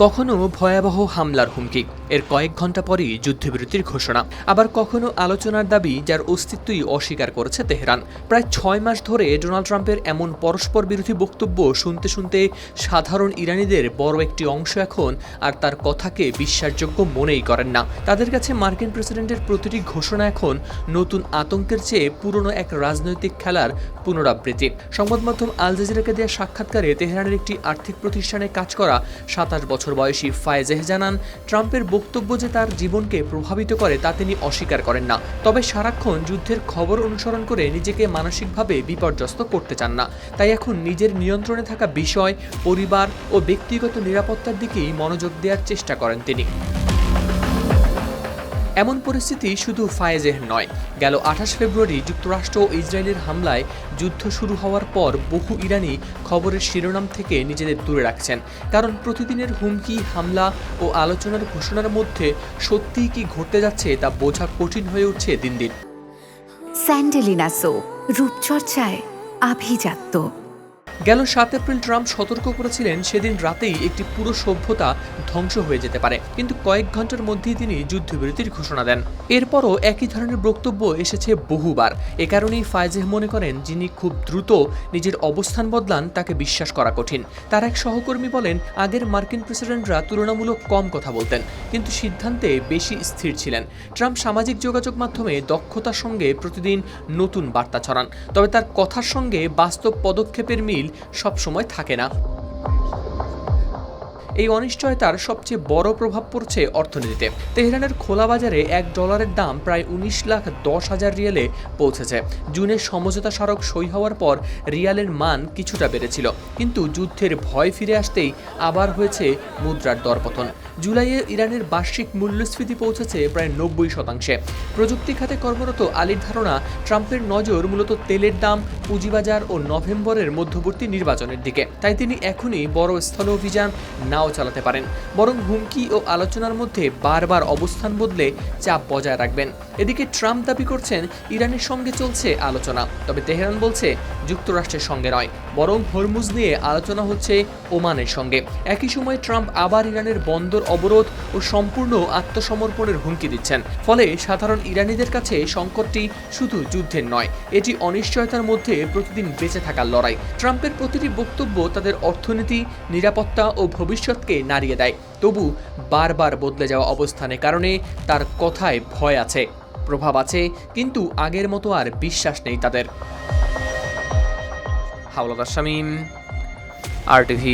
কখনো ভয়াবহ হামলার হুমকি, এর কয়েক ঘন্টা পরই যুদ্ধবিরতির ঘোষণা, আবার কখনো আলোচনার দাবি যার অস্তিত্বই অস্বীকার করেছে তেহরান। প্রায় ৬ মাস ধরে ডোনাল্ড ট্রাম্পের এমন পরস্পর বিরোধী বক্তব্য শুনতে শুনতে সাধারণ ইরানিদের বড় একটি অংশ এখন আর তার কথাকে বিশ্বাসযোগ্য মনেই করেন না। তাদের কাছে মার্কিন প্রেসিডেন্টের প্রতিটি ঘোষণা এখন নতুন আতঙ্কের চেয়ে পুরনো এক রাজনৈতিক খেলার পুনরাবৃত্তি। সংবাদ মাধ্যম আল জাজিরাকে দেওয়া সাক্ষাৎকারে তেহরানের একটি আর্থিক প্রতিষ্ঠানে কাজ করা ২৭ বছর বয়সী ফায়েজেহ জানান, ট্রাম্পের বক্তব্য যে তার জীবনকে প্রভাবিত করে তা তিনি অস্বীকার করেন না, তবে সারাক্ষণ যুদ্ধের খবর অনুসরণ করে নিজেকে মানসিকভাবে বিপর্যস্ত করতে চান না। তাই এখন নিজের নিয়ন্ত্রণে থাকা বিষয়, পরিবার ও ব্যক্তিগত নিরাপত্তার দিকেই মনোযোগ দেওয়ার চেষ্টা করেন তিনি। এমন পরিস্থিতি শুধু ফায়েজেহ নয়। গেল ২৮ ফেব্রুয়ারি যুক্তরাষ্ট্র ও ইসরায়েলের হামলায় যুদ্ধ শুরু হওয়ার পর বহু ইরানি খবরের শিরোনাম থেকে নিজেদের দূরে রাখছেন, কারণ প্রতিদিনের হুমকি, হামলা ও আলোচনার ঘোষণার মধ্যে সত্যিই কি ঘটতে যাচ্ছে তা বোঝা কঠিন হয়ে উঠছে দিন দিন। স্যান্ডেলিনা সো, রূপচর্চায় আভিজাত্য। গেল ৭ এপ্রিল ট্রাম্প সতর্ক করেছিলেন সেদিন রাতেই একটি পুরো সভ্যতা ধ্বংস হয়ে যেতে পারে, কিন্তু কয়েক ঘন্টার মধ্যেই তিনি যুদ্ধবিরতির ঘোষণা দেন। এরপরও একই ধরনের বক্তব্য এসেছে বহুবার। এ কারণেই ফায়েজেহ মনে করেন, যিনি খুব দ্রুত নিজের অবস্থান বদলান তাকে বিশ্বাস করা কঠিন। তার এক সহকর্মী বলেন, আগের মার্কিন প্রেসিডেন্টরা তুলনামূলক কম কথা বলতেন, কিন্তু সিদ্ধান্তে বেশি স্থির ছিলেন। ট্রাম্প সামাজিক যোগাযোগ মাধ্যমে দক্ষতার সঙ্গে প্রতিদিন নতুন বার্তা ছড়ান, তবে তার কথার সঙ্গে বাস্তব পদক্ষেপের মিল সবসময় থাকে না। এই অনিশ্চয়তার সবচেয়ে বড় প্রভাব পড়ছে অর্থনীতিতে। তেহরানের খোলা বাজারে $1 দাম প্রায় ১৯,১০,০০০ রিয়ালে পৌঁছেছে। জুনে সমঝোতা স্মারক সই হওয়ার পর রিয়ালের মান কিছুটা বেড়েছিল, কিন্তু যুদ্ধের ভয় ফিরে আসতেই আবার হয়েছে মুদ্রার দরপতন। জুলাইয়ে ইরানের বার্ষিক মূল্যস্ফীতি পৌঁছেছে প্রায় ৯০%। প্রযুক্তি খাতে কর্মরত আলীর ধারণা, ট্রাম্পের নজর মূলত তেলের দাম, পুঁজিবাজার ও নভেম্বরের মধ্যবর্তী নির্বাচনের দিকে। তাই তিনি এখনই বড় স্থল অভিযান নাও চালাতে পারেন, বরং হুমকি ও আলোচনার মধ্যে বারবার অবস্থান বদলে চাপ বজায় রাখবেন। এদিকে ট্রাম্প দাবি করছেন ইরানের সঙ্গে চলছে আলোচনা, তবে তেহরান বলছে যুক্তরাষ্ট্রের সঙ্গে নয়, বরং হরমুজ নিয়ে আলোচনা হচ্ছে ওমানের সঙ্গে। একই সময় ট্রাম্প আবার ইরানের বন্দর অবরোধ ও সম্পূর্ণ আত্মসমর্পণের হুমকি দিচ্ছেন। ফলে সাধারণ ইরানিদের কাছে সংকটটি শুধু যুদ্ধের নয়, এটি অনিশ্চয়তার মধ্যে প্রতিদিন বেঁচে থাকার লড়াই। ট্রাম্পের প্রতিটি বক্তব্য তাদের অর্থনীতি, নিরাপত্তা ও ভবিষ্যৎকে নাড়িয়ে দেয়। তবু বারবার বদলে যাওয়া অবস্থানের কারণে তার কথায় ভয় আছে, প্রভাব আছে, কিন্তু আগের মতো আর বিশ্বাস নেই তাদের। হাওলাদার শামীম, RTV।